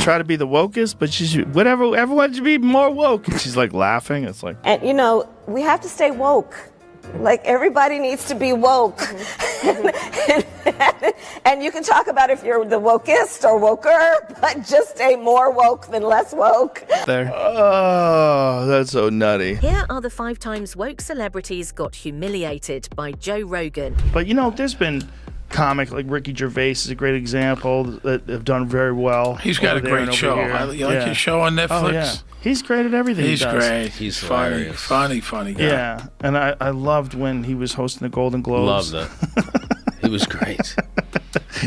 try to be the wokest, but she's whatever. Everyone should be more woke. And she's like laughing. It's like, and you know, we have to stay woke. Like everybody needs to be woke. And you can talk about if you're the wokest or woker, but just stay more woke than less woke. There. Oh, that's so nutty. Here are the 5 times woke celebrities got humiliated by Joe Rogan. But you know, there's been comic like Ricky Gervais is a great example that have done very well. He's got a great show. You like his show on Netflix? Oh, yeah. He's great at everything He's he does. great. He's funny guy. Yeah, and I loved when he was hosting the Golden Globes. Loved it. He was great.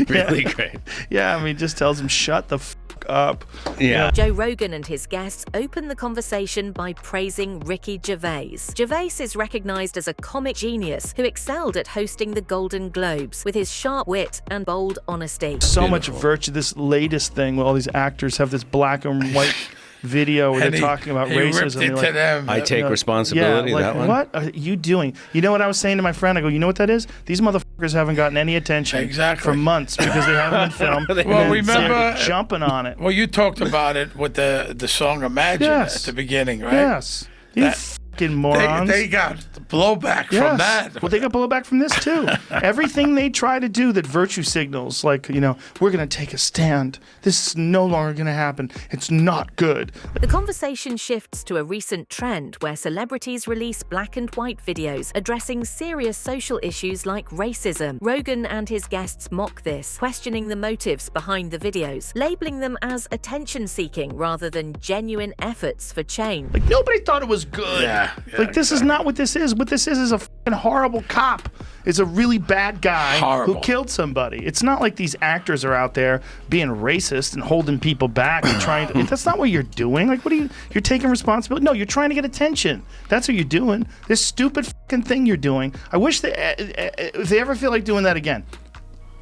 Really great. Yeah, I mean, just tells him, shut the f*** up. Yeah. Joe Rogan and his guests open the conversation by praising Ricky Gervais. Gervais is recognized as a comic genius who excelled at hosting the Golden Globes with his sharp wit and bold honesty. So much virtue. This latest thing where all these actors have this black and white video where they're talking about racism. Ripped it to them. I take responsibility. Yeah, like, that one. what are you doing? You know what I was saying to my friend? I go, you know what that is? These motherfuckers haven't gotten any attention for months because they haven't been filmed. Well, remember jumping on it. Well, you talked about it with the song "Imagine" at the beginning, right? Yes. You fucking morons. They got blowback from that. Well, they got blowback from this too. Everything they try to do that virtue signals, like, you know, we're going to take a stand. This is no longer going to happen. It's not good. The conversation shifts to a recent trend where celebrities release black and white videos addressing serious social issues like racism. Rogan and his guests mock this, questioning the motives behind the videos, labeling them as attention-seeking rather than genuine efforts for change. Like, nobody thought it was good. Yeah, like, this is not what this is. What this is a fucking horrible cop. It's a really bad guy who killed somebody. It's not like these actors are out there being racist and holding people back and trying to. That's not what you're doing. Like, what are you? You're taking responsibility. No, you're trying to get attention. That's what you're doing. This stupid fucking thing you're doing. I wish if they ever feel like doing that again,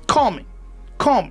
call me. Call me.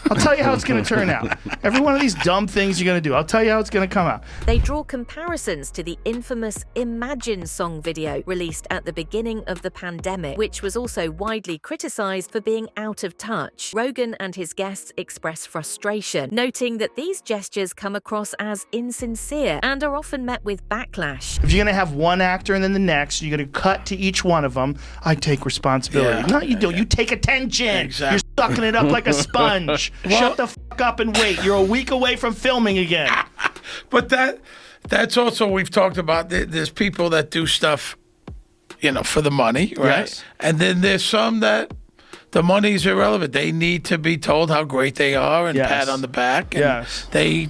I'll tell you how it's going to turn out. Every one of these dumb things you're going to do, I'll tell you how it's going to come out. They draw comparisons to the infamous Imagine song video released at the beginning of the pandemic, which was also widely criticized for being out of touch. Rogan and his guests express frustration, noting that these gestures come across as insincere and are often met with backlash. If you're going to have one actor and then the next, you're going to cut to each one of them, I take responsibility. No, you don't. You take attention. Exactly. You're sucking it up like a sponge. Shut the fuck up and wait. You're a week away from filming again. But that's also, we've talked about, there's people that do stuff, you know, for the money, right? Yes. And then there's some that the money's irrelevant. They need to be told how great they are and pat on the back. And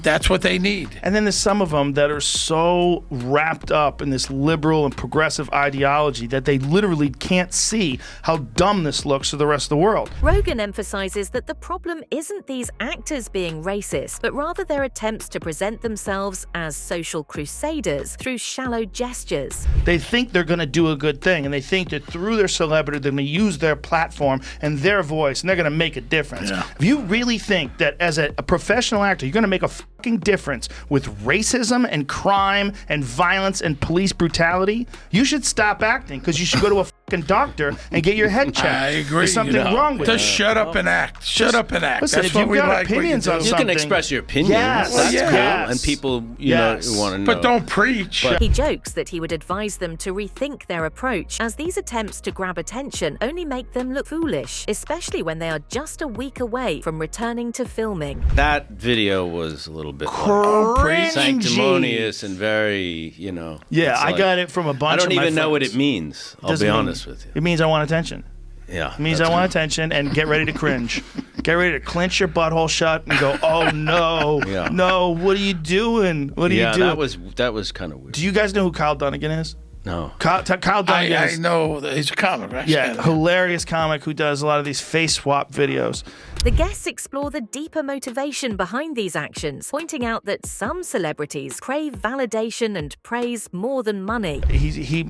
that's what they need. And then there's some of them that are so wrapped up in this liberal and progressive ideology that they literally can't see how dumb this looks to the rest of the world. Rogan emphasizes that the problem isn't these actors being racist, but rather their attempts to present themselves as social crusaders through shallow gestures. They think they're going to do a good thing, and they think that through their celebrity, they're going to use their platform and their voice, and they're going to make a difference. Yeah. If you really think that as a professional actor, you're going to make a fucking difference with racism and crime and violence and police brutality, you should stop acting, because you should go to a fucking doctor and get your head checked. I agree. There's something wrong with Just you. shut up and act. Shut up and act. Listen, That's if what you've we got like. opinions on You something, can express your opinions. Yes. That's Well, cool. yes. And people, you know, want to know. But don't preach. He jokes that he would advise them to rethink their approach, as these attempts to grab attention only make them look foolish, especially when they are just a week away from returning to filming. That video was a little bit Cringy. sanctimonious and very, you know. Yeah, I got it from a bunch of I don't my even know what friends. it means. I'll Doesn't be mean- honest with you. It means I want attention. Yeah. It means I want attention, and get ready to cringe. Get ready to clench your butthole shut and go, oh no, Yeah. no, what are you doing? What are you doing? that was kind of weird. Do you guys know who Kyle Dunnigan is? No. Kyle Dunnigan I is, know that he's a comic, right? yeah, hilarious comic who does a lot of these face swap videos. The guests explore the deeper motivation behind these actions, pointing out that some celebrities crave validation and praise more than money. He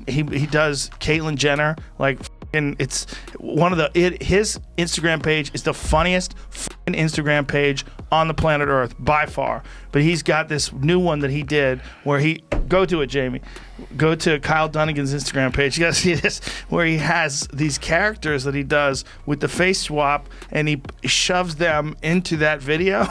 does Caitlyn Jenner like. And it's one of his Instagram page is the funniest fucking Instagram page on the planet Earth by far. But he's got this new one that he did where he go to it, Jamie. Go to Kyle Dunnigan's Instagram page. You gotta see this, where he has these characters that he does with the face swap, and he shoves them into that video.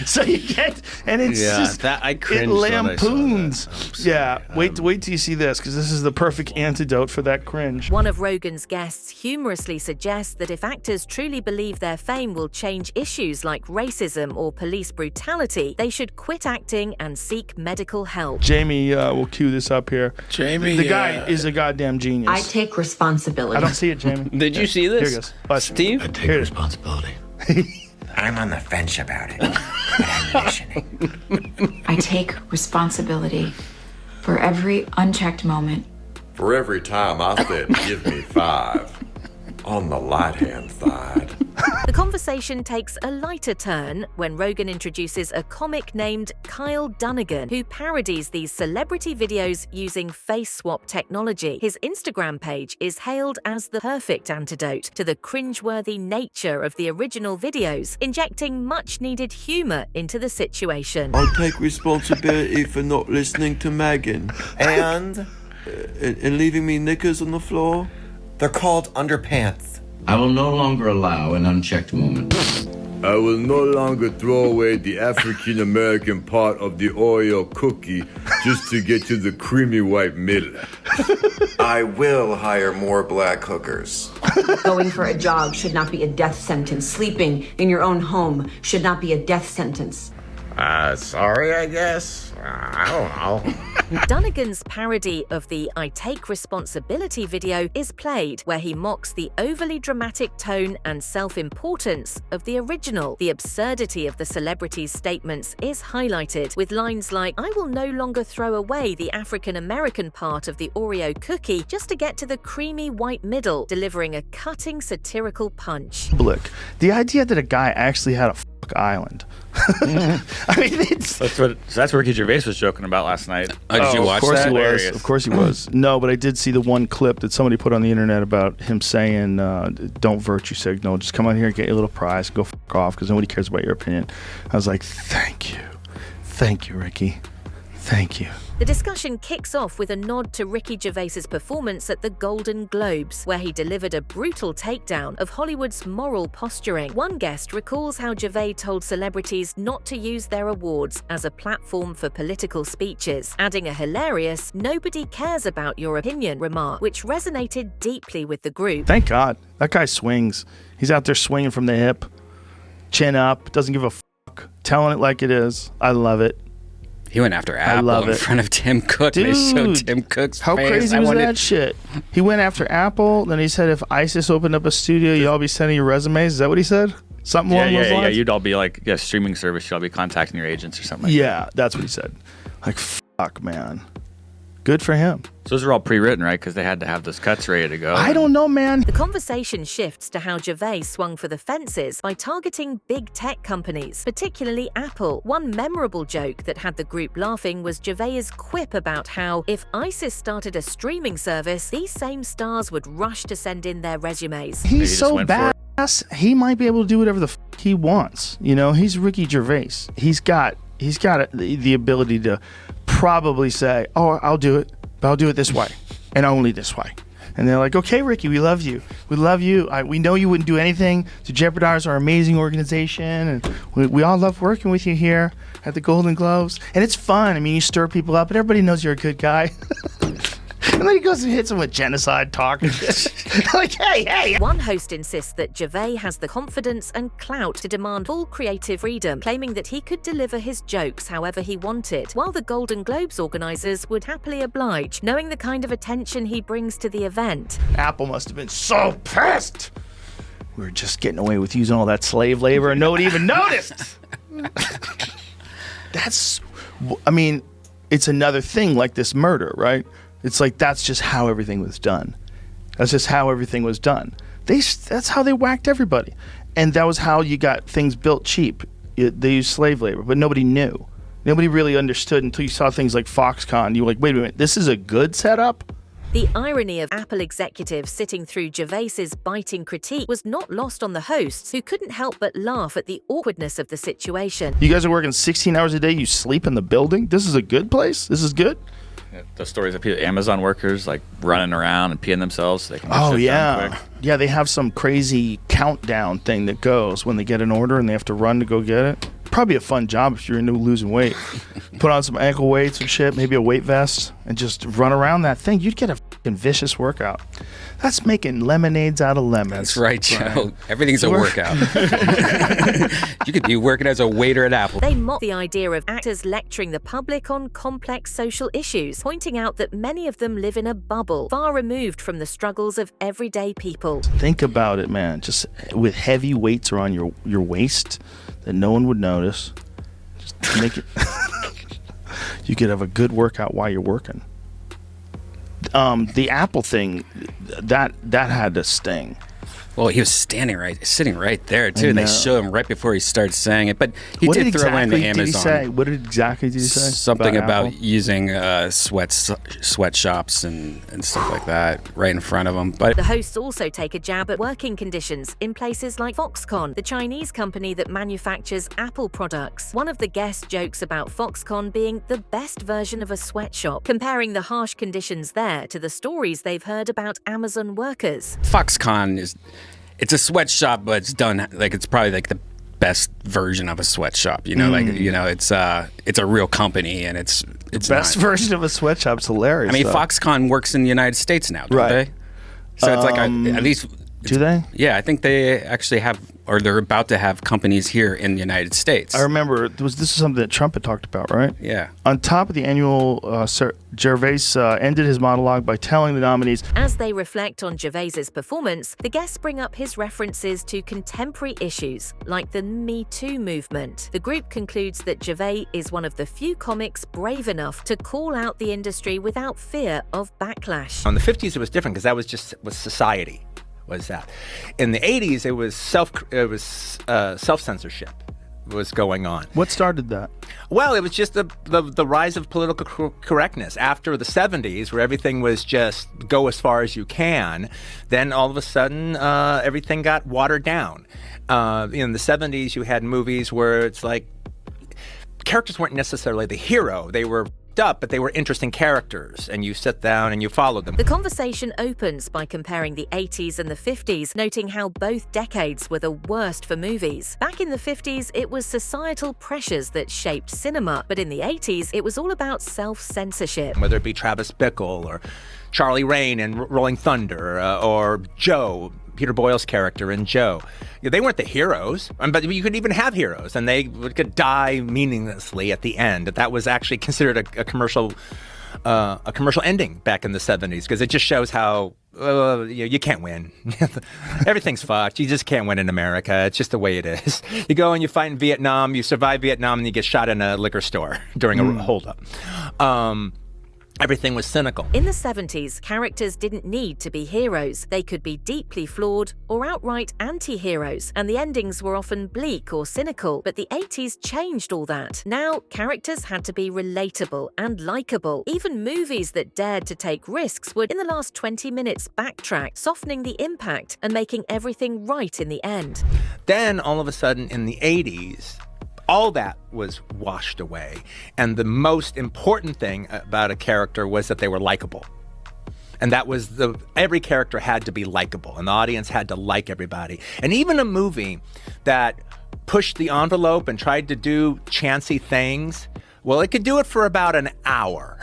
So you get, and it's just that I cringed it lampoons. When I saw that. Yeah, wait till you see this, because this is the perfect antidote for that cringe. One of Rogan's guests humorously suggests that if actors truly believe their fame will change issues like racism or police brutality, they should quit acting and seek medical help. Jamie will cue this up here. Jamie, the guy is a goddamn genius. I take responsibility. I don't see it, Jamie. Did you see this? Here it goes. Watch. Steve? I take responsibility. I'm on the fence about it, but I'm listening. I take responsibility for every unchecked moment. For every time I said, give me 5, on the light-hand side. The conversation takes a lighter turn when Rogan introduces a comic named Kyle Dunnigan, who parodies these celebrity videos using face swap technology. His Instagram page is hailed as the perfect antidote to the cringeworthy nature of the original videos, injecting much-needed humor into the situation. I take responsibility for not listening to Megan. And And leaving me knickers on the floor? they're called underpants. I will no longer allow an unchecked moment. I will no longer throw away the African-American part of the Oreo cookie just to get to the creamy white middle. I will hire more black hookers. Going for a jog should not be a death sentence. Sleeping in your own home should not be a death sentence. Sorry, I guess. I don't know. Dunnigan's parody of the I Take Responsibility video is played, where he mocks the overly dramatic tone and self-importance of the original. The absurdity of the celebrity's statements is highlighted, with lines like, I will no longer throw away the African-American part of the Oreo cookie just to get to the creamy white middle, delivering a cutting satirical punch. Look, the idea that a guy actually had a island. I mean, that's what Ricky Gervais was joking about last night. Did you watch that? Of course he was. No, but I did see the one clip that somebody put on the internet about him saying, don't virtue signal, just come out here and get your little prize, go fuck off, because nobody cares about your opinion. I was like, thank you, Ricky, thank you. The discussion kicks off with a nod to Ricky Gervais's performance at the Golden Globes, where he delivered a brutal takedown of Hollywood's moral posturing. One guest recalls how Gervais told celebrities not to use their awards as a platform for political speeches, adding a hilarious, nobody cares about your opinion remark, which resonated deeply with the group. Thank God. That guy swings. He's out there swinging from the hip, chin up, doesn't give a fuck, telling it like it is. I love it. He went after Apple in front of Tim Cook. Dude, they showed Tim Cook's how face. crazy was that shit? He went after Apple, then he said if ISIS opened up a studio, y'all be sending your resumes. Is that what he said? Something along those lines? Yeah, you'd all be like, streaming service, y'all be contacting your agents or something like that. Yeah, that's what he said. Like, fuck, man. Good for him. So those are all pre-written, right? Because they had to have those cuts ready to go. I don't know, man. The conversation shifts to how Gervais swung for the fences by targeting big tech companies, particularly Apple. One memorable joke that had the group laughing was Gervais' quip about how, if ISIS started a streaming service, these same stars would rush to send in their resumes. He's so badass, he might be able to do whatever the fuck he wants. You know, he's Ricky Gervais. He's got the ability to probably say, oh, I'll do it, but I'll do it this way and only this way. And they're like, okay, Ricky, we love you. We love you. We know you wouldn't do anything to jeopardize our amazing organization. And we all love working with you here at the Golden Globes. And it's fun. I mean, you stir people up and everybody knows you're a good guy. And then he goes and hits him with genocide talk and shit. Like, hey. One host insists that Gervais has the confidence and clout to demand full creative freedom, claiming that he could deliver his jokes however he wanted, while the Golden Globes organizers would happily oblige, knowing the kind of attention he brings to the event. Apple must have been so pissed. We were just getting away with using all that slave labor and nobody even noticed. It's another thing like this murder, right? It's like that's just how everything was done. That's how they whacked everybody. And that was how you got things built cheap. They used slave labor, but nobody knew. Nobody really understood until you saw things like Foxconn. You were like, wait a minute, this is a good setup? The irony of Apple executives sitting through Gervais's biting critique was not lost on the hosts, who couldn't help but laugh at the awkwardness of the situation. You guys are working 16 hours a day, you sleep in the building? This is a good place? This is good? The stories of people, Amazon workers like running around and peeing themselves. So they can get shit done quick. Yeah, they have some crazy countdown thing that goes when they get an order and they have to run to go get it. Probably a fun job if you're into losing weight. Put on some ankle weights and shit, maybe a weight vest, and just run around that thing. You'd get a fucking vicious workout. That's making lemonades out of lemons. That's right, Joe. Everything's a workout. You could be working as a waiter at Apple. They mock the idea of actors lecturing the public on complex social issues, pointing out that many of them live in a bubble, far removed from the struggles of everyday people. Think about it, man. Just with heavy weights around your waist that no one would notice. Just make it. You could have a good workout while you're working. The Apple thing, that had to sting. Well, he was sitting right there too. And they show him right before he starts saying it. But he did throw in the Amazon. Did he say? What exactly did he say? Something about using sweatshops and stuff like that right in front of him. But the hosts also take a jab at working conditions in places like Foxconn, the Chinese company that manufactures Apple products. One of the guests jokes about Foxconn being the best version of a sweatshop, comparing the harsh conditions there to the stories they've heard about Amazon workers. Foxconn it's a sweatshop, but it's done like it's probably like the best version of a sweatshop. You know, it's a real company, and it's the best version of a sweatshop. It's hilarious. I mean, Foxconn works in the United States now, don't they? So it's like at least. Do they? Yeah, I think they actually have, or they're about to have companies here in the United States. I remember this is something that Trump had talked about, right? Yeah. On top of the annual, Gervais ended his monologue by telling the nominees. As they reflect on Gervais's performance, the guests bring up his references to contemporary issues, like the Me Too movement. The group concludes that Gervais is one of the few comics brave enough to call out the industry without fear of backlash. In the 50s, it was different because that was society. Was that in the 80s? It was self-censorship was going on. What started that? Well, it was just the rise of political correctness after the 70s, where everything was just go as far as you can. Then all of a sudden, everything got watered down. In the 70s, you had movies where it's like characters weren't necessarily the hero; they were up, but they were interesting characters, and you sit down and you follow them. The conversation opens by comparing the 80s and the 50s, noting how both decades were the worst for movies. Back in the 50s, it was societal pressures that shaped cinema, but in the 80s, it was all about self-censorship. Whether it be Travis Bickle or Charlie Rain in Rolling Thunder, or Joe, Peter Boyle's character in Joe. They weren't the heroes, but you could even have heroes, and they could die meaninglessly at the end. That was actually considered a commercial ending back in the 70s, because it just shows how you can't win. Everything's fucked. You just can't win in America. It's just the way it is. You go and you fight in Vietnam, you survive Vietnam, and you get shot in a liquor store during a holdup. Everything was cynical. In the 70s, characters didn't need to be heroes. They could be deeply flawed or outright anti-heroes, and the endings were often bleak or cynical. But the 80s changed all that. Now, characters had to be relatable and likable. Even movies that dared to take risks would, in the last 20 minutes, backtrack, softening the impact and making everything right in the end. Then, all of a sudden, in the 80s, all that was washed away. And the most important thing about a character was that they were likable. And that was every character had to be likable, and the audience had to like everybody. And even a movie that pushed the envelope and tried to do chancy things, well, it could do it for about an hour.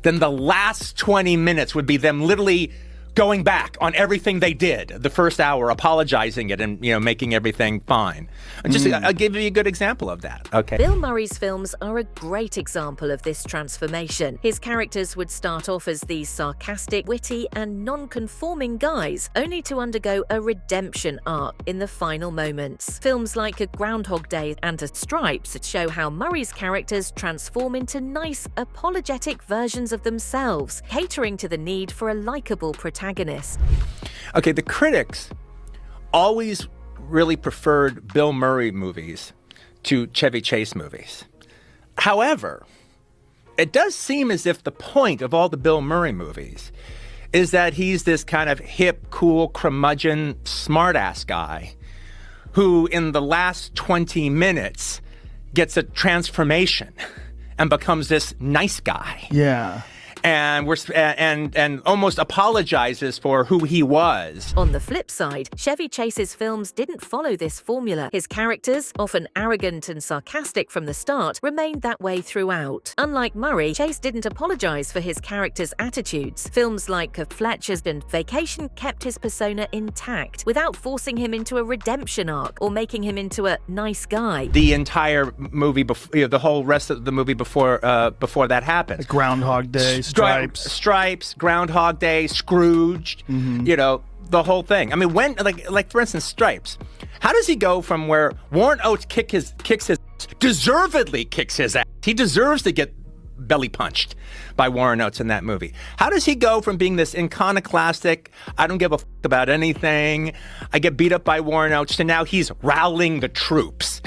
Then the last 20 minutes would be them literally going back on everything they did the first hour, apologizing it and making everything fine. I'll give you a good example of that. Okay. Bill Murray's films are a great example of this transformation. His characters would start off as these sarcastic, witty, and non-conforming guys, only to undergo a redemption arc in the final moments. Films like A Groundhog Day and A Stripes show how Murray's characters transform into nice, apologetic versions of themselves, catering to the need for a likable protagonist. Okay, the critics always really preferred Bill Murray movies to Chevy Chase movies. However, it does seem as if the point of all the Bill Murray movies is that he's this kind of hip, cool, curmudgeon, smartass guy who in the last 20 minutes gets a transformation and becomes this nice guy. Yeah. And almost apologizes for who he was. On the flip side, Chevy Chase's films didn't follow this formula. His characters, often arrogant and sarcastic from the start, remained that way throughout. Unlike Murray, Chase didn't apologize for his character's attitudes. Films like Fletcher's and Vacation kept his persona intact, without forcing him into a redemption arc or making him into a nice guy. The entire movie, the whole rest of the movie before that happens. Groundhog Day. Stripes, Groundhog Day, Scrooged, the whole thing. I mean, when, like for instance, Stripes, how does he go from where Warren Oates deservedly kicks his ass? He deserves to get belly punched by Warren Oates in that movie. How does he go from being this iconoclastic, I don't give a about anything, I get beat up by Warren Oates, to now he's rallying the troops?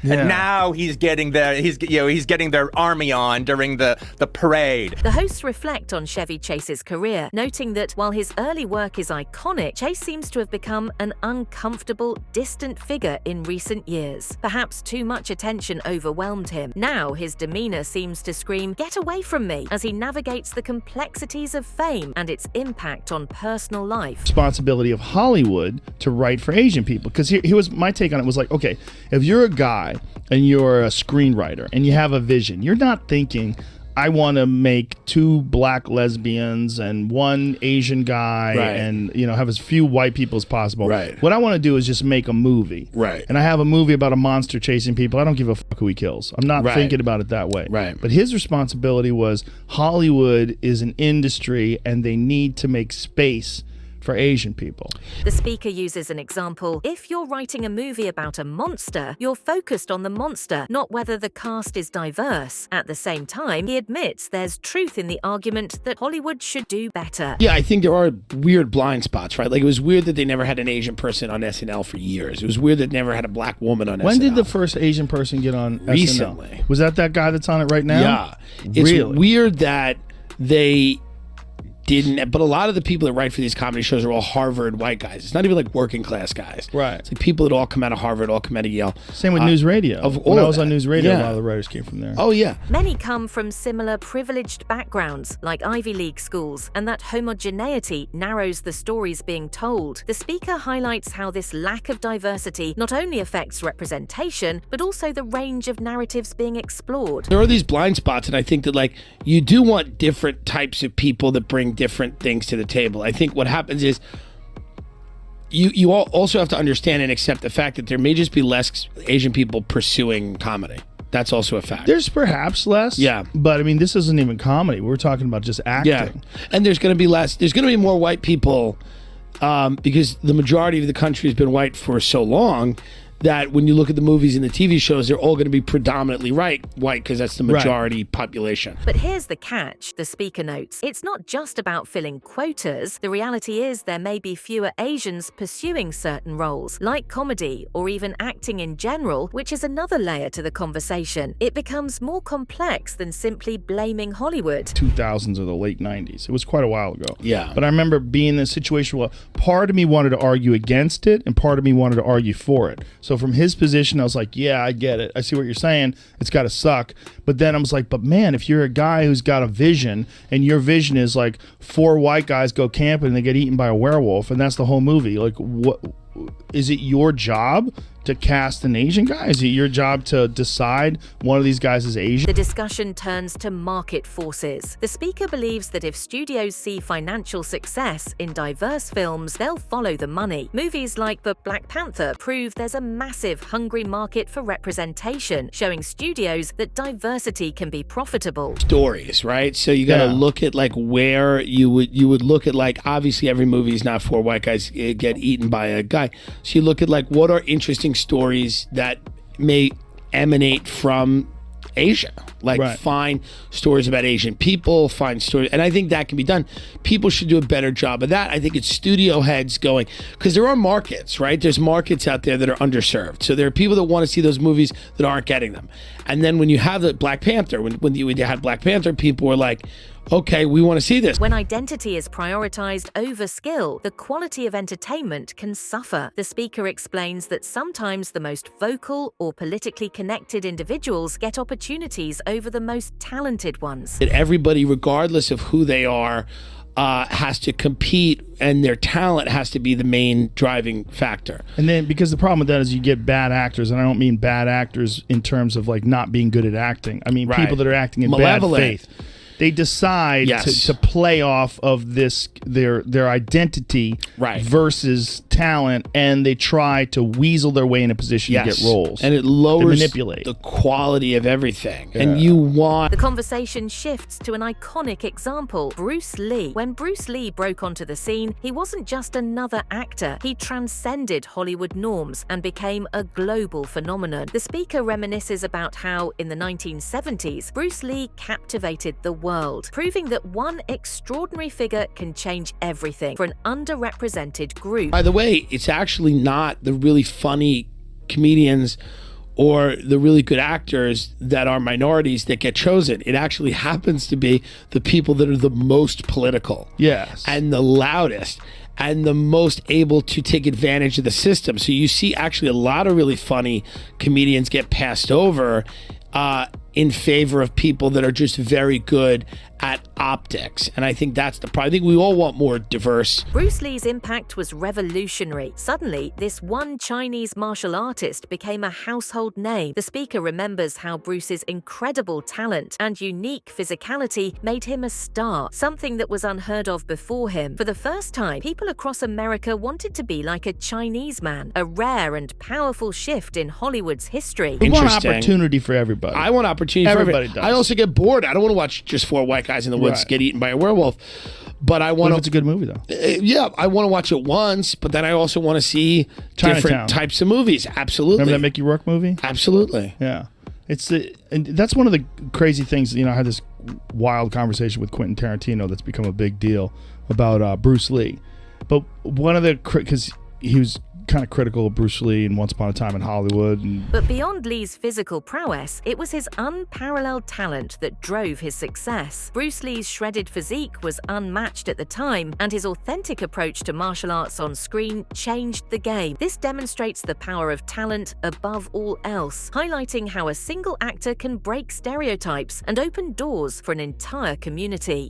Yeah. And now he's getting their army on during the parade. The hosts reflect on Chevy Chase's career, noting that while his early work is iconic, Chase seems to have become an uncomfortable, distant figure in recent years. Perhaps too much attention overwhelmed him. Now his demeanor seems to scream, "Get away from me," as he navigates the complexities of fame and its impact on personal life. Responsibility of Hollywood to write for Asian people. Because here was my take on it, was like, okay, if you're a guy and you're a screenwriter and you have a vision, you're not thinking, I want to make 2 black lesbians and 1 Asian guy, and have as few white people as possible. Right. What I want to do is just make a movie. Right. And I have a movie about a monster chasing people. I don't give a fuck who he kills. I'm not thinking about it that way. Right. But his responsibility was Hollywood is an industry and they need to make space for Asian people. The speaker uses an example. If you're writing a movie about a monster, you're focused on the monster, not whether the cast is diverse. At the same time, he admits there's truth in the argument that Hollywood should do better. Yeah, I think there are weird blind spots, right? Like, it was weird that they never had an Asian person on SNL for years. It was weird that they never had a black woman on SNL. When did the first Asian person get on Recently. SNL? Was that guy that's on it right now? Yeah. It's weird that they didn't, but a lot of the people that write for these comedy shows are all Harvard white guys. It's not even like working class guys. Right. It's like people that all come out of Harvard, all come out of Yale. Same with News Radio. When I was on News Radio, a lot of the writers came from there. Oh, yeah. Many come from similar privileged backgrounds, like Ivy League schools, and that homogeneity narrows the stories being told. The speaker highlights how this lack of diversity not only affects representation, but also the range of narratives being explored. There are these blind spots, and I think that, like, you do want different types of people that bring different things to the table. I think what happens is you also have to understand and accept the fact that there may just be less Asian people pursuing comedy. That's also a fact. There's perhaps less. Yeah. But I mean, this isn't even comedy. We're talking about just acting. Yeah. And there's going to be less. There's going to be more white people because the majority of the country has been white for so long that when you look at the movies and the TV shows, they're all going to be predominantly white because that's the majority population. But here's the catch, the speaker notes. It's not just about filling quotas. The reality is there may be fewer Asians pursuing certain roles, like comedy or even acting in general, which is another layer to the conversation. It becomes more complex than simply blaming Hollywood. 2000s or the late 90s. It was quite a while ago. Yeah. But I remember being in a situation where part of me wanted to argue against it and part of me wanted to argue for it. So from his position, I was like, yeah, I get it. I see what you're saying. It's got to suck. But then I was like, but man, if you're a guy who's got a vision and your vision is like 4 white guys go camping and they get eaten by a werewolf and that's the whole movie, like, what is it your job to cast an Asian guy? Is it your job to decide one of these guys is Asian? The discussion turns to market forces. The speaker believes that if studios see financial success in diverse films, they'll follow the money. Movies like The Black Panther prove there's a massive hungry market for representation, showing studios that diversity can be profitable. Stories, right? So you got to look at like where you would look at, like, obviously every movie is not 4 white guys get eaten by a guy. So you look at like what are interesting stories that may emanate from Asia. Like find stories about Asian people, find stories, and I think that can be done. People should do a better job of that. I think it's studio heads going, because there are markets, right? There's markets out there that are underserved. So there are people that want to see those movies that aren't getting them. And then when you have the Black Panther, when you had Black Panther, people were like, okay, we want to see this. When identity is prioritized over skill, the quality of entertainment can suffer. The speaker explains that sometimes the most vocal or politically connected individuals get opportunities over the most talented ones. That everybody, regardless of who they are, has to compete, and their talent has to be the main driving factor. And then, because the problem with that is you get bad actors, and I don't mean bad actors in terms of like not being good at acting. I mean people that are acting in bad faith. They decide to play off of this their identity versus talent, and they try to weasel their way in a position to get roles. And it lowers manipulate the quality of everything. And you want... The conversation shifts to an iconic example, Bruce Lee. When Bruce Lee broke onto the scene, he wasn't just another actor. He transcended Hollywood norms and became a global phenomenon. The speaker reminisces about how, in the 1970s, Bruce Lee captivated the world, proving that one extraordinary figure can change everything for an underrepresented group. By the way, it's actually not the really funny comedians or the really good actors that are minorities that get chosen. It actually happens to be the people that are the most political. Yes. And the loudest and the most able to take advantage of the system. So you see actually a lot of really funny comedians get passed over in favor of people that are just very good at optics. And I think that's the problem. I think we all want more diverse. Bruce Lee's impact was revolutionary. Suddenly, this one Chinese martial artist became a household name. The speaker remembers how Bruce's incredible talent and unique physicality made him a star, something that was unheard of before him. For the first time, people across America wanted to be like a Chinese man, a rare and powerful shift in Hollywood's history. We want opportunity for everybody. I want opportunity for everybody. Does. I also get bored. I don't want to watch just four white guys in the woods get eaten by a werewolf. But I want to. It's a good movie, though. Yeah, I want to watch it once, but then I also want to see different types of movies. Absolutely. Remember that Mickey Rourke movie? Absolutely. Yeah. And that's one of the crazy things. I had this wild conversation with Quentin Tarantino that's become a big deal about Bruce Lee. But one of the, because he was kind of critical of Bruce Lee and Once Upon a Time in Hollywood. But beyond Lee's physical prowess, it was his unparalleled talent that drove his success. Bruce Lee's shredded physique was unmatched at the time, and his authentic approach to martial arts on screen changed the game. This demonstrates the power of talent above all else, highlighting how a single actor can break stereotypes and open doors for an entire community.